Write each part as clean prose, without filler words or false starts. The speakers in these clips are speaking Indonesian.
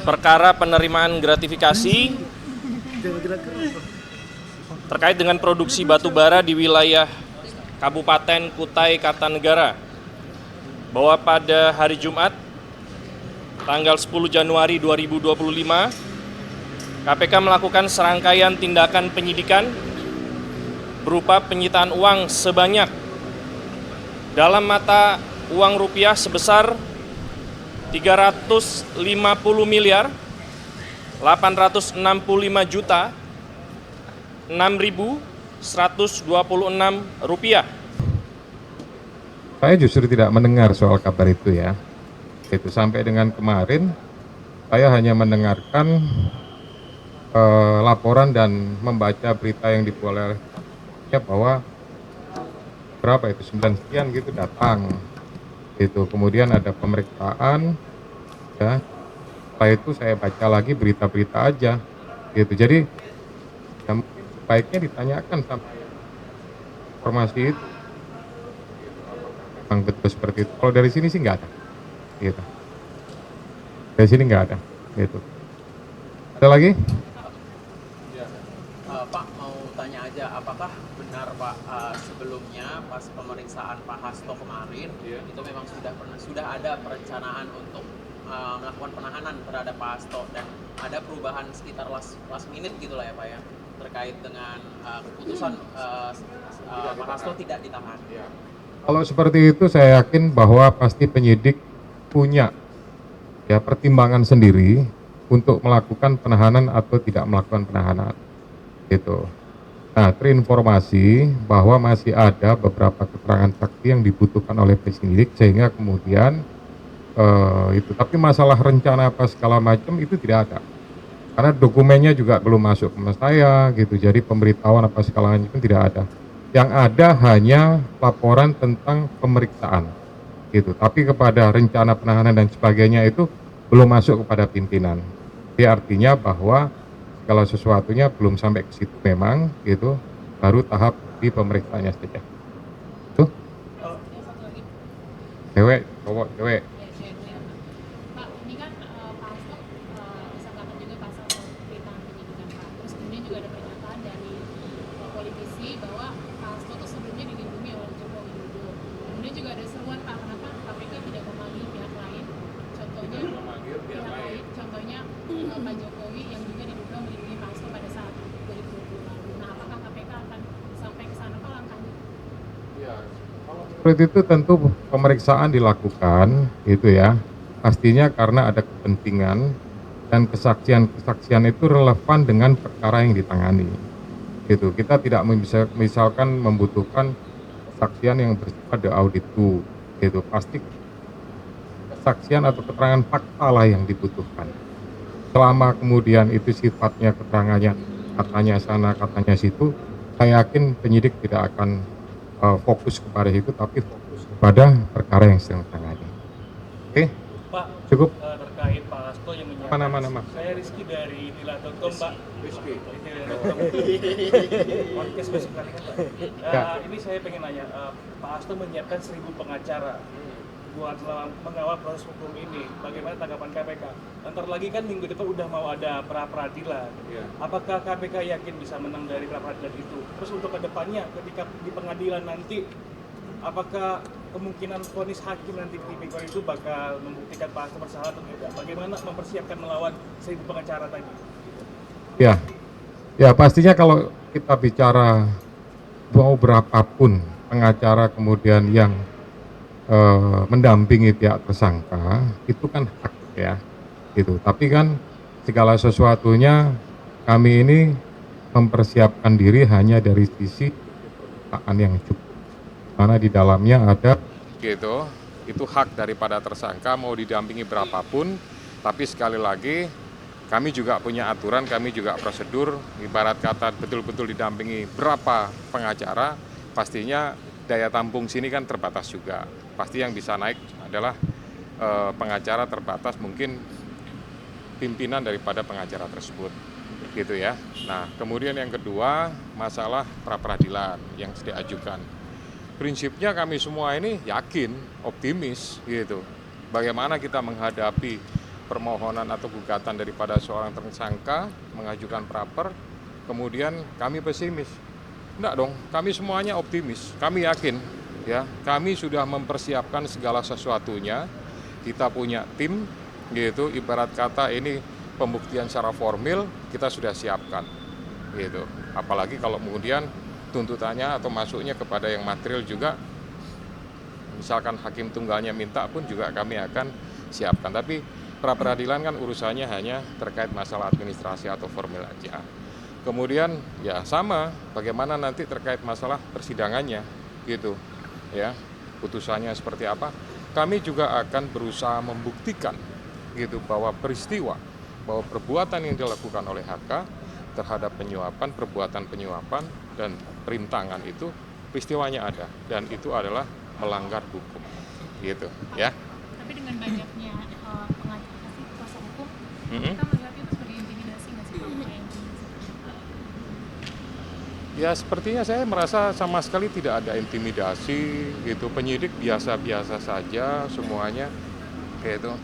perkara penerimaan gratifikasi terkait dengan produksi batu bara di wilayah Kabupaten Kutai Kartanegara, bahwa pada hari Jumat tanggal 10 Januari 2025 KPK melakukan serangkaian tindakan penyidikan berupa penyitaan uang sebanyak dalam mata uang rupiah sebesar 350 miliar 865 juta 6.126 rupiah. Saya justru tidak mendengar soal kabar itu ya. Itu sampai dengan kemarin saya hanya mendengarkan laporan dan membaca berita yang dibuat oleh bahwa berapa itu 9 sekian gitu datang. Itu kemudian ada pemeriksaan ya. Setelah itu saya baca lagi berita-berita aja. Gitu. Jadi ya, baiknya ditanyakan sampai informasi itu memang betul seperti itu. Kalau dari sini sih nggak ada. Gitu. Dari sini nggak ada. Gitu. Ada lagi? Pak mau tanya aja, apakah benar Pak sebelumnya pas pemeriksaan Pak Hasto kemarin itu memang sudah ada perencanaan untuk melakukan penahanan terhadap Pak Hasto dan ada perubahan sekitar last minute gitulah ya Pak ya terkait dengan keputusan Pak Hasto tidak ditahan. Kalau seperti itu saya yakin bahwa pasti penyidik punya ya pertimbangan sendiri untuk melakukan penahanan atau tidak melakukan penahanan. Gitu. Nah, terinformasi bahwa masih ada beberapa keterangan saksi yang dibutuhkan oleh penyidik sehingga kemudian itu. Tapi masalah rencana apa segala macam itu tidak ada. Karena dokumennya juga belum masuk ke saya gitu. Jadi pemberitahuan apa segala macam tidak ada. Yang ada hanya laporan tentang pemeriksaan gitu. Tapi kepada rencana penahanan dan sebagainya itu belum masuk kepada pimpinan. Jadi artinya bahwa kalau sesuatunya belum sampai ke situ memang gitu, baru tahap di pemeriksaannya saja. Tuh. Cewek, cowok, cewek. Pak, ini kan Pak Hasto disangkakan juga pasal perintangan penyidikan Pak. Terus kemudian juga ada pernyataan dari politisi bahwa Pak Hasto itu sebelumnya dilindungi oleh Joko Widodo. Kemudian juga ada seruan Pak, kenapa KPK tidak memanggil pihak lain? Contohnya pihak lain, contohnya Pak Jokowi yang juga diduga melindungi Pak Hasto pada saat 2020 lalu. Nah, apakah KPK akan sampai ke sana Pak langkahnya? Ya, seperti itu tentu pemeriksaan dilakukan gitu ya. Pastinya karena ada kepentingan dan kesaksian itu relevan dengan perkara yang ditangani. Gitu. Kita tidak misalkan membutuhkan kesaksian yang bersifat the audit to gitu. Pasti kesaksian atau keterangan fakta lah yang dibutuhkan. Selama kemudian itu sifatnya keterangannya katanya sana katanya situ, saya yakin penyidik tidak akan fokus kepada itu tapi fokus kepada perkara yang sedang ditangani. Oke? Pak, Cukup? terkait Pak Hasto yang menyiapkan. Nama. Saya Rizky dari Nila.com Pak. Rizky. Podcast besok kali kan Pak. Ya. Ini saya pengen nanya, Pak Hasto menyiapkan 1.000 pengacara buat mengawal proses hukum ini. Bagaimana tanggapan KPK? Ntar lagi kan minggu depan udah mau ada pra-peradilan. Apakah KPK yakin bisa menang dari pra-peradilan itu? Terus untuk kedepannya ketika di pengadilan nanti, apakah kemungkinan vonis hakim nanti di Tipikor itu bakal membuktikan Pak Hasto bersalah atau tidak? Bagaimana mempersiapkan melawan 1.000 pengacara tadi? Ya pastinya kalau kita bicara mau berapapun pengacara kemudian yang mendampingi pihak tersangka itu kan hak ya gitu. Tapi kan segala sesuatunya kami ini mempersiapkan diri hanya dari sisi kepekaan yang cukup. Karena di dalamnya ada gitu, itu hak daripada tersangka mau didampingi berapapun, tapi sekali lagi kami juga punya aturan, kami juga prosedur, ibarat kata betul-betul didampingi berapa pengacara, pastinya daya tampung sini kan terbatas juga. Pasti yang bisa naik adalah pengacara terbatas, mungkin pimpinan daripada pengacara tersebut gitu ya. Nah kemudian yang kedua masalah pra-peradilan yang diajukan. Prinsipnya kami semua ini yakin, optimis gitu. Bagaimana kita menghadapi permohonan atau gugatan daripada seorang tersangka mengajukan praper, kemudian kami pesimis. Enggak dong, kami semuanya optimis. Kami yakin, ya, kami sudah mempersiapkan segala sesuatunya. Kita punya tim, gitu. Ibarat kata ini pembuktian secara formil kita sudah siapkan, gitu. Apalagi kalau kemudian tuntutannya atau masuknya kepada yang material juga, misalkan hakim tunggalnya minta pun juga kami akan siapkan. Tapi pra peradilan kan urusannya hanya terkait masalah administrasi atau formil aja. Kemudian ya sama, bagaimana nanti terkait masalah persidangannya, gitu, ya, putusannya seperti apa. Kami juga akan berusaha membuktikan, gitu, bahwa peristiwa, bahwa perbuatan yang dilakukan oleh HK terhadap penyuapan, perbuatan penyuapan dan perintangan itu peristiwanya ada dan itu adalah melanggar hukum, gitu, ya. Tapi dengan banyaknya pengacara kuasa hukum, kita melihat itu sebagai intimidasi nggak sih Pak? Ya sepertinya saya merasa sama sekali tidak ada intimidasi, gitu. Penyidik biasa-biasa saja semuanya, gitu.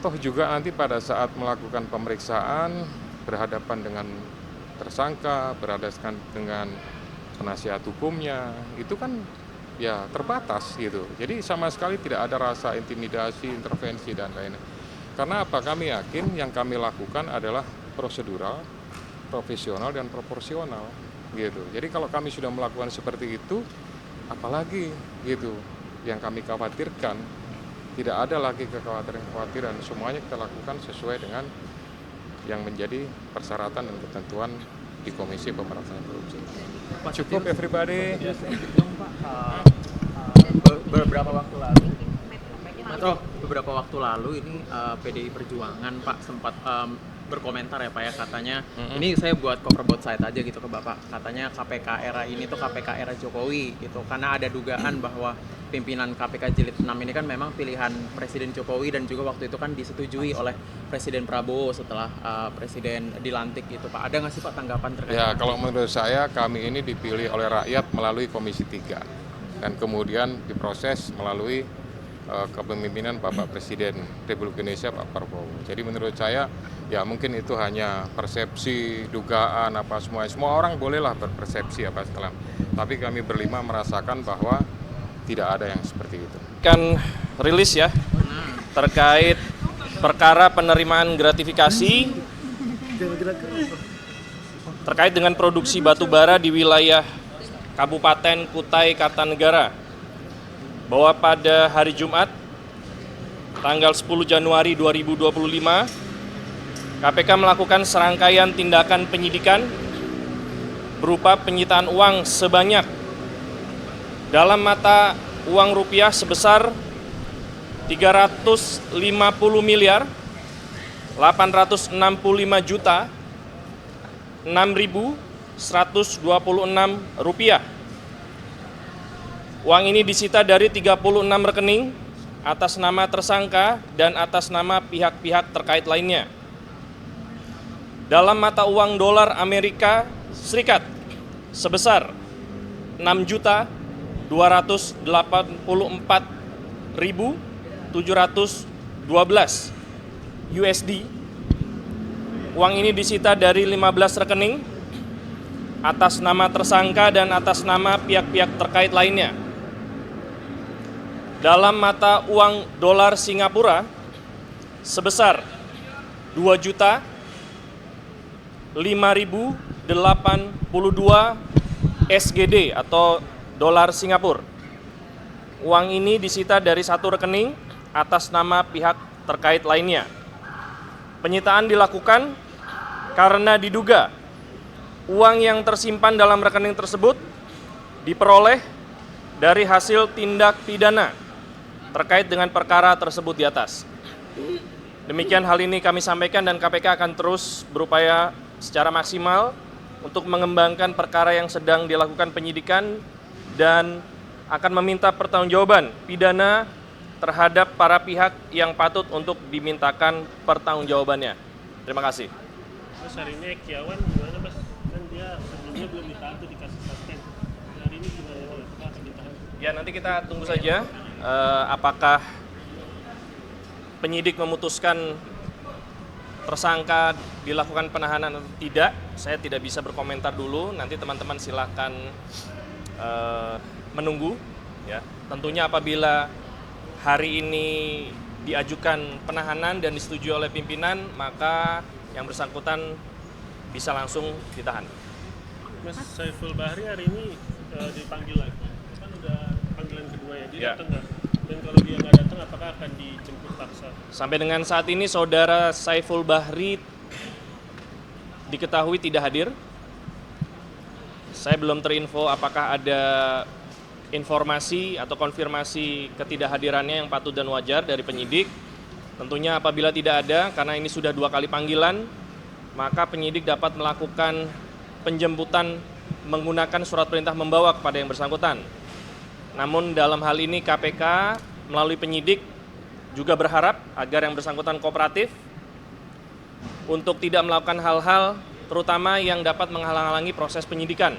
Toh juga nanti pada saat melakukan pemeriksaan berhadapan dengan tersangka, berhadapan dengan penasihat hukumnya, itu kan ya terbatas, gitu. Jadi sama sekali tidak ada rasa intimidasi, intervensi dan lain-lain. Karena apa? Kami yakin yang kami lakukan adalah prosedural, profesional dan proporsional, gitu. Jadi kalau kami sudah melakukan seperti itu, apalagi, gitu, yang kami khawatirkan. Tidak ada lagi kekhawatiran, semuanya kita lakukan sesuai dengan yang menjadi persyaratan dan ketentuan di Komisi Pemberantasan Korupsi. Cukup everybody. Beberapa waktu lalu ini PDI Perjuangan Pak sempat berkomentar ya Pak ya, katanya ini saya buat cover both side aja gitu ke Bapak, katanya KPK era ini tuh KPK era Jokowi gitu, karena ada dugaan bahwa pimpinan KPK jilid 6 ini kan memang pilihan Presiden Jokowi dan juga waktu itu kan disetujui oleh Presiden Prabowo setelah Presiden dilantik gitu Pak. Ada nggak sih Pak tanggapan terkait? Ya kalau menurut saya kami ini dipilih oleh rakyat melalui Komisi 3 dan kemudian diproses melalui kepemimpinan Bapak Presiden Republik Indonesia Pak Prabowo. Jadi menurut saya ya mungkin itu hanya persepsi, dugaan apa semua orang bolehlah berpersepsi apa segala. Tapi kami berlima merasakan bahwa tidak ada yang seperti itu. Kan rilis ya terkait perkara penerimaan gratifikasi terkait dengan produksi batu bara di wilayah Kabupaten Kutai Kartanegara, bahwa pada hari Jumat tanggal 10 Januari 2025 KPK melakukan serangkaian tindakan penyidikan berupa penyitaan uang sebanyak dalam mata uang rupiah sebesar 350 miliar 865 juta 6.126 rupiah. Uang ini disita dari 36 rekening atas nama tersangka dan atas nama pihak-pihak terkait lainnya. Dalam mata uang dolar Amerika Serikat sebesar 6.284.712 USD. Uang ini disita dari 15 rekening atas nama tersangka dan atas nama pihak-pihak terkait lainnya. Dalam mata uang dolar Singapura sebesar 2.5.082 SGD atau dolar Singapura. Uang ini disita dari satu rekening atas nama pihak terkait lainnya. Penyitaan dilakukan karena diduga uang yang tersimpan dalam rekening tersebut diperoleh dari hasil tindak pidana terkait dengan perkara tersebut di atas. Demikian hal ini kami sampaikan dan KPK akan terus berupaya secara maksimal untuk mengembangkan perkara yang sedang dilakukan penyidikan dan akan meminta pertanggungjawaban pidana terhadap para pihak yang patut untuk dimintakan pertanggungjawabannya. Terima kasih. Mas, hari ini Kiawan gimana Mas? Kan dia sebelumnya belum ditahan tuh dikasih suspend. Hari ini gimana tuh? Apakah akan ditahan? Ya nanti kita tunggu saja apakah penyidik memutuskan tersangka dilakukan penahanan atau tidak, saya tidak bisa berkomentar dulu. Nanti teman-teman silakan menunggu. Ya, tentunya apabila hari ini diajukan penahanan dan disetujui oleh pimpinan, maka yang bersangkutan bisa langsung ditahan. Mas Saiful Bahri hari ini dipanggil lagi, kan udah panggilan kedua ya, dia Ya. datang nggak? Dan kalau dia nggak datang, apakah akan dijemput paksa? Sampai dengan saat ini saudara Saiful Bahri diketahui tidak hadir. Saya belum terinfo apakah ada informasi atau konfirmasi ketidakhadirannya yang patut dan wajar dari penyidik. Tentunya apabila tidak ada, karena ini sudah 2 kali panggilan, maka penyidik dapat melakukan penjemputan menggunakan surat perintah membawa kepada yang bersangkutan. Namun dalam hal ini KPK melalui penyidik juga berharap agar yang bersangkutan kooperatif untuk tidak melakukan hal-hal terutama yang dapat menghalang-halangi proses penyidikan,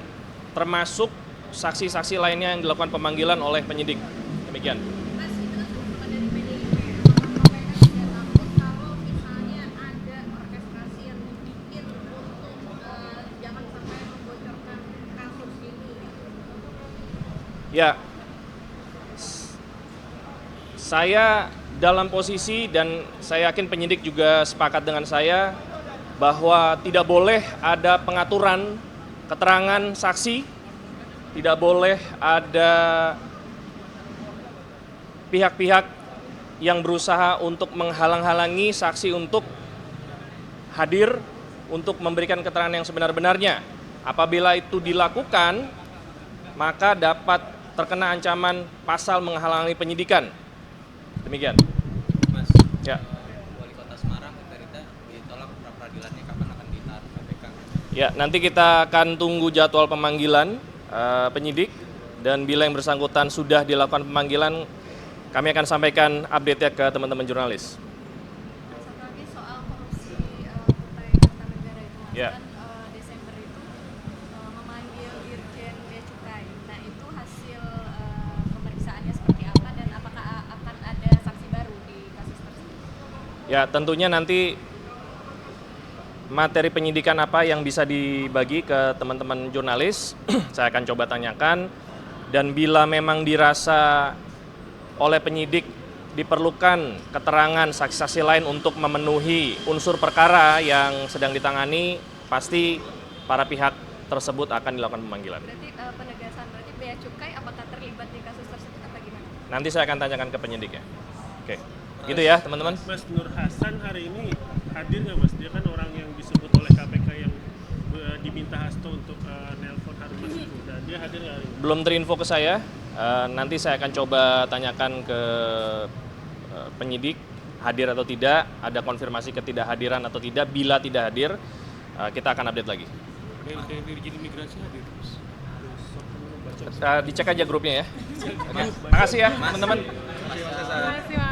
termasuk saksi-saksi lainnya yang dilakukan pemanggilan oleh penyidik. Demikian. Mas, itu kan teman-teman dari PDIP. Apakah mereka tidak takut kalau misalnya ada orkestrasi yang dibikin untuk jangan sampai membocorkan kasus ini? Ya, saya dalam posisi dan saya yakin penyidik juga sepakat dengan saya bahwa tidak boleh ada pengaturan keterangan saksi, tidak boleh ada pihak-pihak yang berusaha untuk menghalang-halangi saksi untuk hadir untuk memberikan keterangan yang sebenar-benarnya. Apabila itu dilakukan, maka dapat terkena ancaman pasal menghalangi penyidikan. Demikian. Mas, Ya. Wali Kota Semarang berita ditolak pra-peradilannya kapan akan ditahan KPK? Ya, nanti kita akan tunggu jadwal pemanggilan penyidik dan bila yang bersangkutan sudah dilakukan pemanggilan, kami akan sampaikan update-nya ke teman-teman jurnalis. Satu lagi soal korupsi Kutai Kartanegara itu, Mas. Ya. Kan Desember itu memanggil Dirjen Bea Cukai. Nah, itu hasil pemeriksaannya seperti apa dan apakah akan ada saksi baru di kasus tersebut? Ya, tentunya nanti materi penyidikan apa yang bisa dibagi ke teman-teman jurnalis, saya akan coba tanyakan. Dan bila memang dirasa oleh penyidik diperlukan keterangan saksi-saksi lain untuk memenuhi unsur perkara yang sedang ditangani, pasti para pihak tersebut akan dilakukan pemanggilan. Berarti penegasan, berarti Bea Cukai apakah terlibat di kasus tersebut atau gimana? Nanti saya akan tanyakan ke penyidik ya. Oke, gitu ya teman-teman. Mas Nur Hasan hari ini hadir nggak Mas? Dia kan orang yang disebut oleh KPK yang diminta Hasto untuk nelpon Harun Masiku. Dan dia hadir nggak hari ini? Belum terinfo ke saya, nanti saya akan coba tanyakan ke penyidik hadir atau tidak, ada konfirmasi ketidakhadiran atau tidak. Bila tidak hadir, kita akan update lagi. Dari Dirjen Imigrasi hadir terus. Dicek aja grupnya ya. Oke. Makasih ya teman-teman. Terima kasih, Mas.